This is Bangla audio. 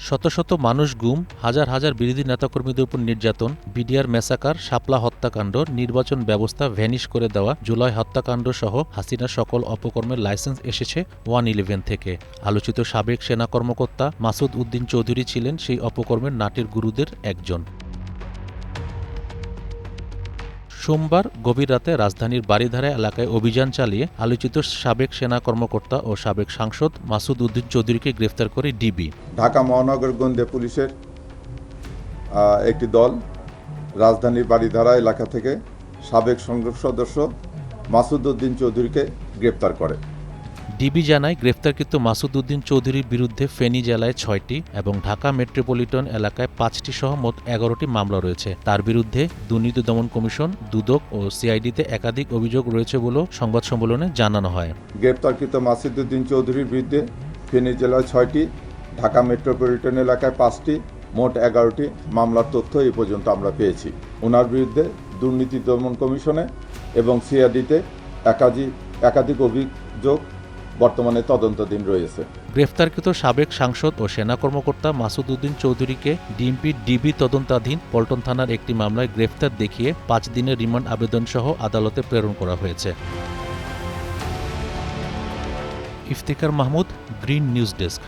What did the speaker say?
শত শত মানুষ গুম, হাজার হাজার বিরোধী নেতাকর্মীদের উপর নির্যাতন, বিডিআর ম্যাসাকার, শাপলা হত্যাকাণ্ড, নির্বাচন ব্যবস্থা ভ্যানিশ করে দেওয়া, জুলাই হত্যাকাণ্ড সহ হাসিনার সকল অপকর্মের লাইসেন্স এসেছে 111 থেকে। আলোচিত সাবেক সেনা কর্মকর্তা মাসুদ উদ্দিন চৌধুরী ছিলেন সেই অপকর্মের নাটের গুরুদের একজন। সোমবার গভীর রাতে রাজধানীর বারিধারা এলাকায় অভিযান চালিয়ে আলোচিত সাবেক সেনা কর্মকর্তা ও সাবেক সাংসদ মাসুদ উদ্দিন চৌধুরীকে গ্রেফতার করে ডিবি। ঢাকা মহানগর গোয়েন্দা পুলিশের একটি দল রাজধানীর বারিধারা এলাকা থেকে সাবেক সংসদ সদস্য মাসুদ উদ্দিন চৌধুরীকে গ্রেপ্তার করে। ডিবি জানায়, গ্রেফতারকৃত মাসুদ উদ্দিন চৌধুরীর বিরুদ্ধে ফেনী জেলায় 6টি এবং ঢাকা মেট্রোপলিটন এলাকায় 5টি সহ মোট 11টি মামলা রয়েছে। তার বিরুদ্ধে দুর্নীতি দমন কমিশন, দুদক ও সিআইডিতে একাধিক অভিযোগ রয়েছে বলেও সংবাদ সম্মেলনে জানানো হয়। গ্রেপ্তারকৃত মাসুদ উদ্দিন চৌধুরীর বিরুদ্ধে ফেনী জেলায় 6টি, ঢাকা মেট্রোপলিটন এলাকায় 5টি, মোট 11টি মামলার তথ্য এই পর্যন্ত আমরা পেয়েছি। ওনার বিরুদ্ধে দুর্নীতি দমন কমিশনে এবং সিআইডিতে একাধিক অভিযোগ বর্তমানে তদন্তাধীন রয়েছে। গ্রেফতারকৃত সাবেক সাংসদ ও সেনা কর্মকর্তা মাসুদ উদ্দিন চৌধুরীকে ডিএমপির ডিবি তদন্তাধীন পল্টন থানার একটি মামলায় গ্রেফতার দেখিয়ে 5 দিনের রিমান্ড আবেদনসহ আদালতে প্রেরণ করা হয়েছে। Iftikhar Mahmud, green news desk.